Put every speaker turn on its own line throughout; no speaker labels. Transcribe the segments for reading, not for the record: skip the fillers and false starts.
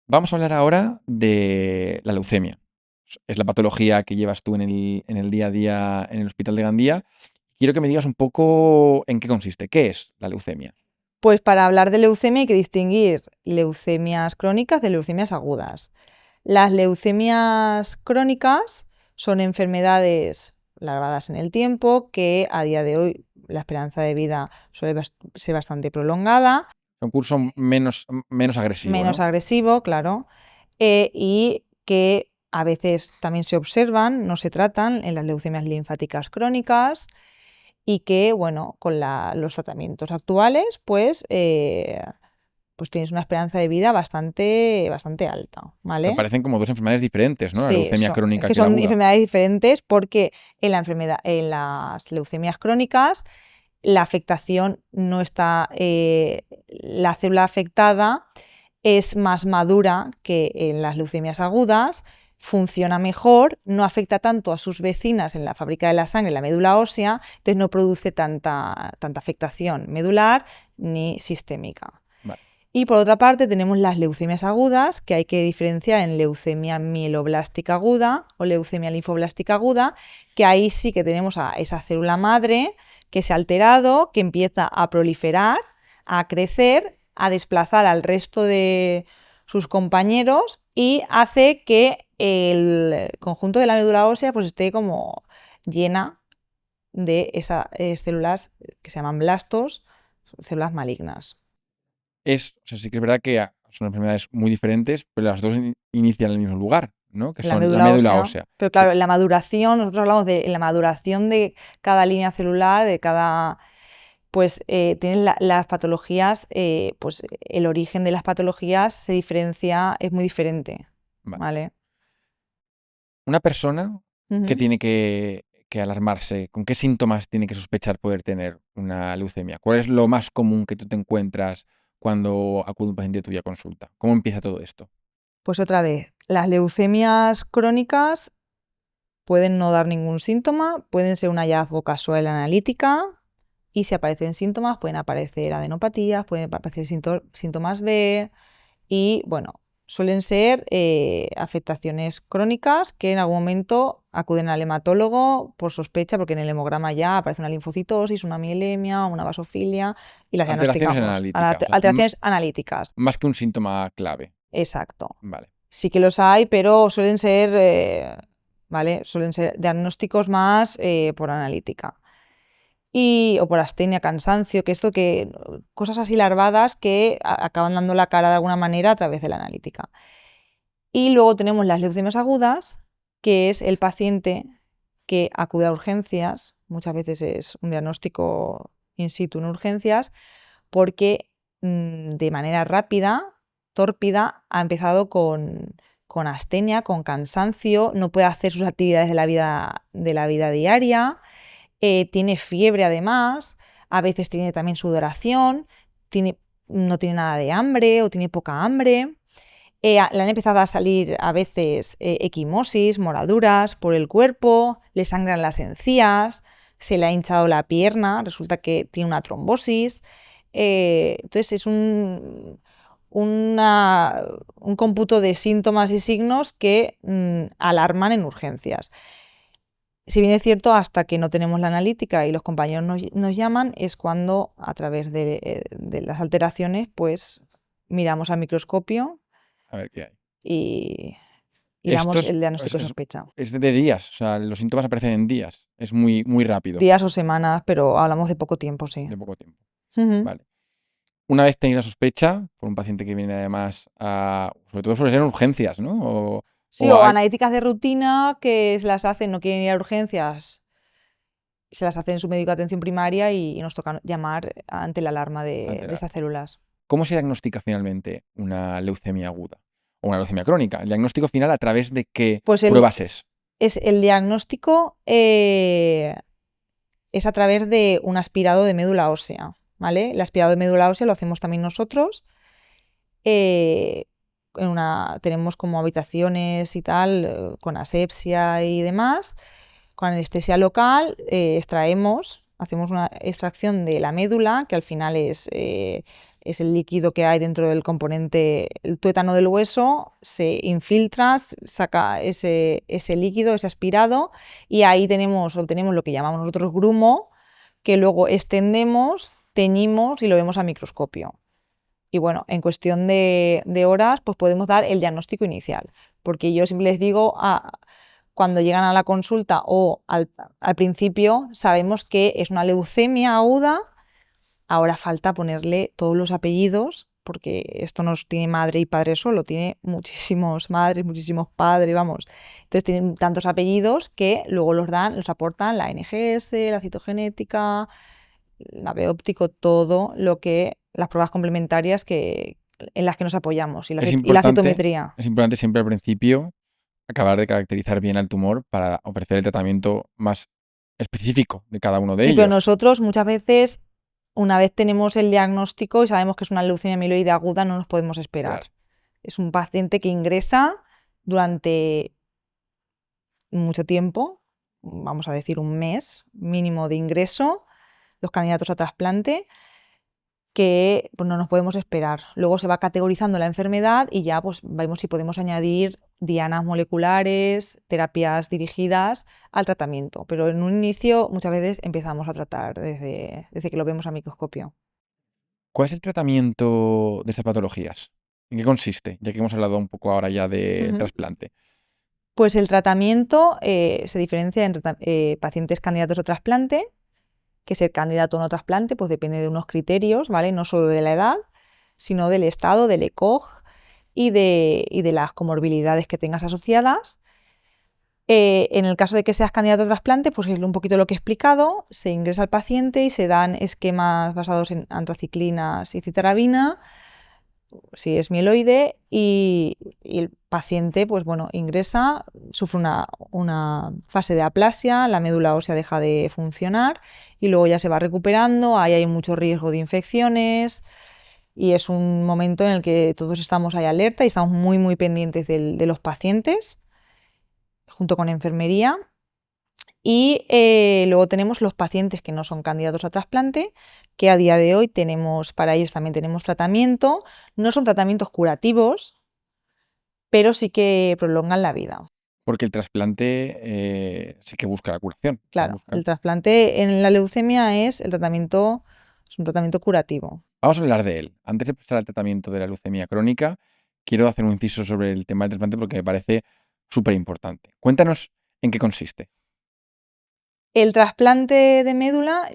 Vamos a hablar ahora de la leucemia. Es la patología que llevas tú en el día a día en el hospital de Gandía. Quiero que me digas un poco en qué consiste. ¿Qué es la leucemia?
Pues para hablar de leucemia hay que distinguir leucemias crónicas de leucemias agudas. Las leucemias crónicas son enfermedades larvadas en el tiempo que a día de hoy la esperanza de vida suele ser bastante prolongada,
Un curso menos agresivo,
menos
¿no?
agresivo, claro, y que a veces también se observan, no se tratan en las leucemias linfáticas crónicas y que, bueno, con los tratamientos actuales, pues tienes una esperanza de vida bastante alta,
Me
¿vale?
parecen como dos enfermedades diferentes, ¿no? La
Sí,
leucemia
es
crónica
que
que la
son
aguda.
enfermedades diferentes porque en las leucemias crónicas la afectación no está, la célula afectada es más madura que en las leucemias agudas, funciona mejor, no afecta tanto a sus vecinas en la fábrica de la sangre, en la médula ósea, entonces no produce tanta afectación medular ni sistémica.
Vale.
Y por otra parte tenemos las leucemias agudas, que hay que diferenciar en leucemia mieloblástica aguda o leucemia linfoblástica aguda, que ahí sí que tenemos a esa célula madre que se ha alterado, que empieza a proliferar, a crecer, a desplazar al resto de sus compañeros y hace que el conjunto de la médula ósea pues esté como llena de esas células que se llaman blastos, células malignas.
O sea, sí que es verdad que son enfermedades muy diferentes, pero las dos inician en el mismo lugar, ¿no? Que
En la
son la
médula
médula
ósea.
ósea.
Pero
Que
claro, en la maduración, nosotros hablamos de la maduración de cada línea celular, de cada, pues tienen las patologías, pues el origen de las patologías se diferencia, es muy diferente,
vale.
¿vale?
Una persona que
Ujú.
tiene que alarmarse, ¿con qué síntomas tiene que sospechar poder tener una leucemia? ¿Cuál es lo más común que tú te encuentras cuando acude un paciente tuyo a consulta? ¿Cómo empieza todo esto?
Pues otra vez, las leucemias crónicas pueden no dar ningún síntoma, pueden ser un hallazgo casual en la analítica y si aparecen síntomas pueden aparecer adenopatías, pueden aparecer síntomas B, y bueno, suelen ser afectaciones crónicas que en algún momento acuden al hematólogo por sospecha, porque en el hemograma ya aparece una linfocitosis, una mielemia, una basofilia y las
Alteraciones
diagnosticamos.
analíticas, o sea,
Alteraciones analíticas,
más que un síntoma clave.
exacto.
Vale.
Sí que los hay, pero suelen ser, ¿vale? Suelen ser diagnósticos más por analítica o por astenia, cansancio, cosas así larvadas que acaban dando la cara de alguna manera a través de la analítica. Y luego tenemos las leucemias agudas, que es el paciente que acude a urgencias, muchas veces es un diagnóstico in situ en urgencias, porque de manera rápida, tórpida, ha empezado con astenia, con cansancio, no puede hacer sus actividades de la vida diaria, tiene fiebre además, a veces tiene también sudoración, no tiene nada de hambre o tiene poca hambre. Le han empezado a salir a veces equimosis, moraduras por el cuerpo, le sangran las encías, se le ha hinchado la pierna, resulta que tiene una trombosis. Entonces es un cómputo de síntomas y signos que alarman en urgencias. Si bien es cierto, hasta que no tenemos la analítica y los compañeros nos llaman, es cuando a través de las alteraciones, pues miramos al microscopio
A ver qué hay.
y, y
Esto
damos el diagnóstico de
es,
sospecha.
es de días, o sea, los síntomas aparecen en días. Es muy, muy rápido,
Días o semanas, pero hablamos de poco tiempo, sí.
de poco tiempo.
Ujú.
Vale. Una vez tenéis la sospecha, por un paciente que viene además sobre todo suele ser en urgencias, ¿no?
Sí,
O
o
hay,
analíticas de rutina que se las hacen, no quieren ir a urgencias, se las hacen en su médico de atención primaria y nos toca llamar ante la alarma de
alterar.
esas células.
¿Cómo se diagnostica finalmente una leucemia aguda o una leucemia crónica? ¿El diagnóstico final a través de qué
Pues
pruebas es?
el diagnóstico es a través de un aspirado de médula ósea, ¿vale? El aspirado de médula ósea lo hacemos también nosotros. eh, Tenemos como habitaciones y tal, con asepsia y demás, con anestesia local, hacemos una extracción de la médula, que al final es es el líquido que hay dentro del componente, el tuétano del hueso, se infiltra, saca ese líquido, ese aspirado, y ahí obtenemos lo que llamamos nosotros grumo, que luego extendemos, teñimos y lo vemos a microscopio. Y bueno, en cuestión de horas, pues podemos dar el diagnóstico inicial, porque yo siempre les digo, cuando llegan a la consulta o al principio, sabemos que es una leucemia aguda. Ahora falta ponerle todos los apellidos, porque esto no tiene madre y padre solo, tiene muchísimos madres, muchísimos padres, vamos. Entonces tienen tantos apellidos que luego los aportan la NGS, la citogenética, la óptico, todo lo que las pruebas complementarias en las que nos apoyamos y la citometría.
Es importante siempre al principio acabar de caracterizar bien al tumor para ofrecer el tratamiento más específico de cada uno de ellos.
Sí, pero nosotros muchas veces, una vez tenemos el diagnóstico y sabemos que es una leucemia amiloide aguda, no nos podemos esperar.
Claro.
Es un paciente que ingresa durante mucho tiempo, vamos a decir un mes mínimo de ingreso, los candidatos a trasplante, que pues, no nos podemos esperar. Luego se va categorizando la enfermedad y ya pues vemos si podemos añadir dianas moleculares, terapias dirigidas al tratamiento. Pero en un inicio muchas veces empezamos a tratar desde que lo vemos a microscopio.
¿Cuál es el tratamiento de estas patologías? ¿En qué consiste? Ya que hemos hablado un poco ahora ya del trasplante.
Pues el tratamiento se diferencia entre pacientes candidatos a trasplante, que ser candidato o no trasplante pues depende de unos criterios, ¿vale? No solo de la edad, sino del estado, del ECOG y de las comorbilidades que tengas asociadas. En el caso de que seas candidato a trasplante, pues es un poquito lo que he explicado, se ingresa al paciente y se dan esquemas basados en antraciclinas y citarabina, si es mieloide, y el paciente pues bueno, ingresa, sufre una fase de aplasia, la médula ósea deja de funcionar y luego ya se va recuperando, ahí hay mucho riesgo de infecciones y es un momento en el que todos estamos ahí alerta y estamos muy muy pendientes de los pacientes junto con enfermería. Y luego tenemos los pacientes que no son candidatos a trasplante, que a día de hoy para ellos también tenemos tratamiento. No son tratamientos curativos, pero sí que prolongan la vida.
Porque el trasplante sí que busca la curación.
Claro, el trasplante en la leucemia es un tratamiento curativo.
Vamos a hablar de él. Antes de pasar al tratamiento de la leucemia crónica, quiero hacer un inciso sobre el tema del trasplante porque me parece súper importante. Cuéntanos en qué consiste.
El trasplante de médula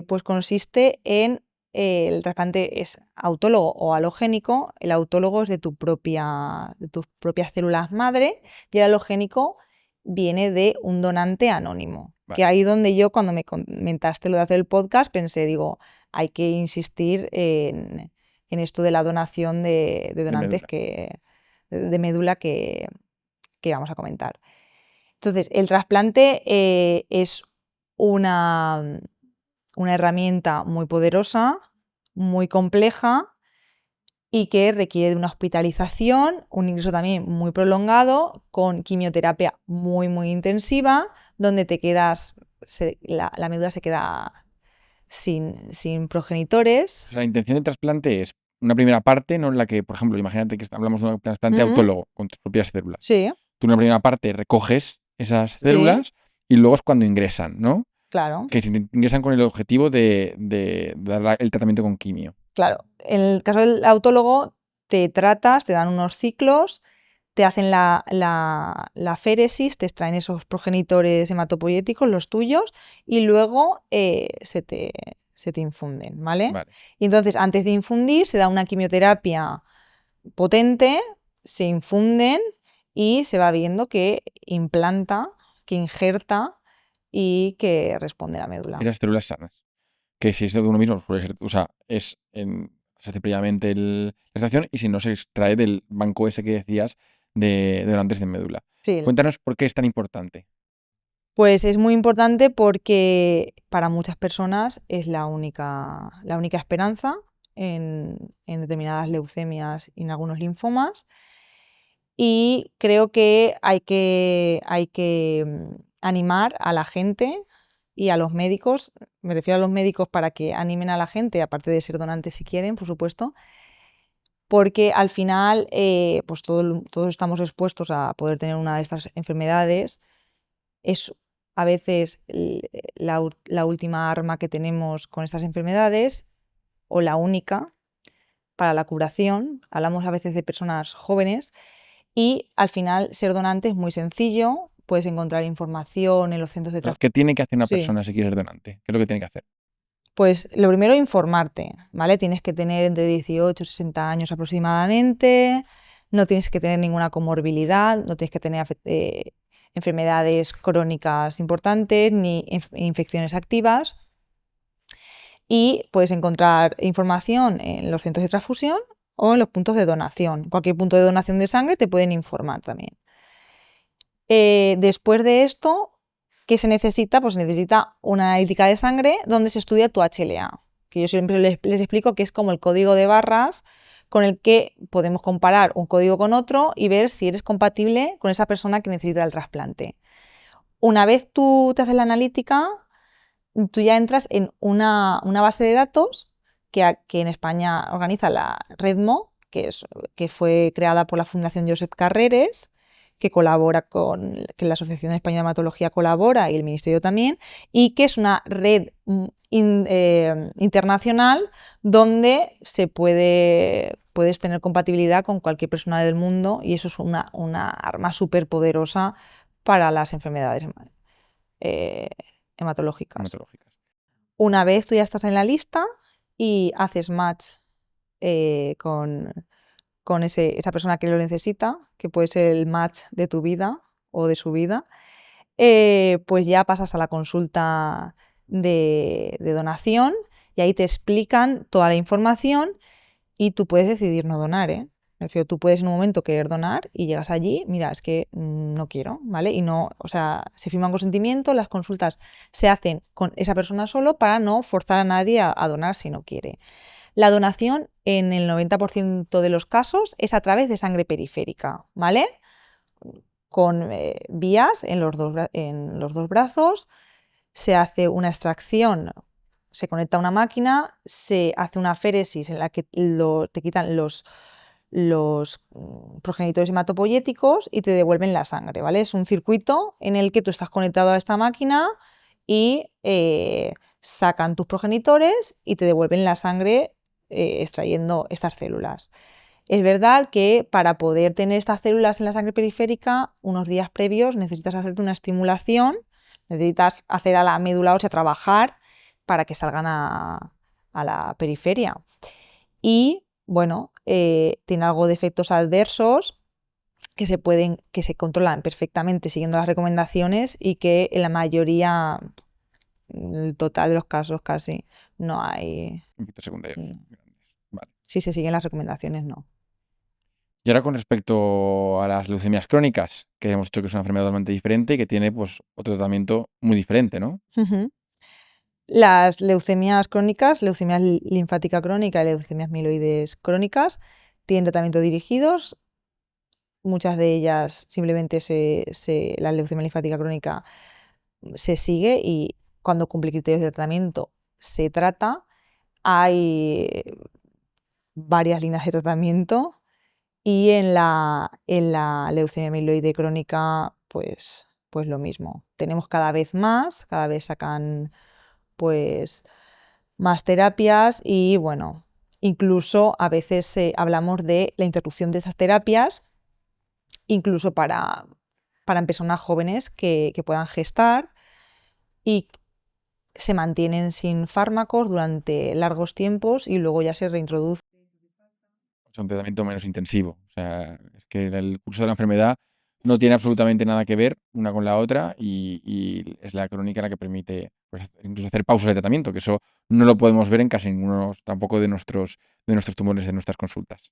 pues consiste en el trasplante es autólogo o halogénico. El autólogo es de tus propias células madre y el halogénico viene de un donante anónimo.
Vale.
Que ahí donde yo cuando me comentaste lo de hacer el podcast pensé, digo, hay que insistir en esto de la donación de donantes de médula que vamos a comentar. Entonces, el trasplante es una herramienta muy poderosa, muy compleja y que requiere de una hospitalización, un ingreso también muy prolongado, con quimioterapia muy, muy intensiva, donde la médula se queda sin progenitores.
O sea, la intención del trasplante es una primera parte, no en la que, por ejemplo, imagínate que hablamos de un trasplante autólogo con tus propias células.
Sí.
Tú en una primera parte recoges esas células y luego es cuando ingresan, ¿no?
Claro.
Que ingresan con el objetivo de dar el tratamiento con quimio.
Claro. En el caso del autólogo, te dan unos ciclos, te hacen la féresis, te extraen esos progenitores hematopoyéticos, los tuyos, y luego se te infunden, ¿vale? Y entonces, antes de infundir, se da una quimioterapia potente, se infunden y se va viendo que implanta, que injerta y que responde la médula.
Esas células sanas. Que si es de uno mismo, puede ser, o sea, se hace previamente la extracción y si no, se extrae del banco ese que decías de donantes de médula.
Sí.
Cuéntanos por qué es tan importante.
Pues es muy importante porque para muchas personas es la única esperanza en determinadas leucemias y en algunos linfomas. Y creo que hay que animar a la gente y a los médicos, me refiero a los médicos para que animen a la gente, aparte de ser donantes si quieren, por supuesto, porque al final pues todos estamos expuestos a poder tener una de estas enfermedades. Es a veces la última arma que tenemos con estas enfermedades o la única para la curación. Hablamos a veces de personas jóvenes y al final ser donante es muy sencillo. Puedes encontrar información en los centros de
¿Qué tiene que hacer una
Sí.
persona si quiere ser donante? ¿Qué es lo que tiene que hacer?
Pues lo primero, informarte, ¿vale? Tienes que tener entre 18 y 60 años aproximadamente, no tienes que tener ninguna comorbilidad, no tienes que tener enfermedades crónicas importantes ni infecciones activas. Y puedes encontrar información en los centros de transfusión o en los puntos de donación. Cualquier punto de donación de sangre te pueden informar también. Después de esto, ¿qué se necesita? Pues se necesita una analítica de sangre donde se estudia tu HLA, que yo siempre les explico que es como el código de barras con el que podemos comparar un código con otro y ver si eres compatible con esa persona que necesita el trasplante. Una vez tú te haces la analítica, tú ya entras en una base de datos que en España organiza la REDMO, que fue creada por la Fundación Josep Carreras, que colabora que la Asociación Española de Hematología colabora y el Ministerio también, y que es una red internacional donde puedes tener compatibilidad con cualquier persona del mundo, y eso es una arma súper poderosa para las enfermedades hematológicas. Una vez tú ya estás en la lista y haces match con esa persona que lo necesita, que puede ser el match de tu vida o de su vida, pues ya pasas a la consulta de donación y ahí te explican toda la información y tú puedes decidir no donar, ¿eh? Me refiero, tú puedes en un momento querer donar y llegas allí, mira, es que no quiero, ¿vale? Y no, o sea, se firma un consentimiento, las consultas se hacen con esa persona solo para no forzar a nadie a donar si no quiere. La donación en el 90% de los casos es a través de sangre periférica, ¿vale? Con vías en los dos brazos, se hace una extracción, se conecta a una máquina, se hace una aféresis en la que te quitan los progenitores hematopoyéticos y te devuelven la sangre, ¿vale? Es un circuito en el que tú estás conectado a esta máquina y sacan tus progenitores y te devuelven la sangre extrayendo estas células. Es verdad que para poder tener estas células en la sangre periférica, unos días previos necesitas hacerte una estimulación, necesitas hacer a la médula ósea trabajar para que salgan a la periferia. Y bueno, tiene algo de efectos adversos que se controlan perfectamente siguiendo las recomendaciones y que en la mayoría, el total de los casos casi, no hay.
Efectos secundarios. Vale.
Si se siguen las recomendaciones, no.
Y ahora con respecto a las leucemias crónicas, que hemos dicho que es una enfermedad totalmente diferente y que tiene pues otro tratamiento muy diferente, ¿no?
Las leucemias crónicas, leucemia linfática crónica y leucemias mieloides crónicas, tienen tratamientos dirigidos. Muchas de ellas simplemente la leucemia linfática crónica se sigue y cuando cumple criterios de tratamiento se trata. Hay varias líneas de tratamiento y en la leucemia mieloide crónica pues lo mismo. Tenemos cada vez sacan pues más terapias y bueno, incluso a veces hablamos de la interrupción de esas terapias, incluso para personas jóvenes que puedan gestar y se mantienen sin fármacos durante largos tiempos y luego ya se reintroduce.
Es un tratamiento menos intensivo. O sea, es que el curso de la enfermedad no tiene absolutamente nada que ver una con la otra y es la crónica la que permite pues, incluso hacer pausas de tratamiento, que eso no lo podemos ver en casi ninguno tampoco de nuestros tumores, de nuestras consultas.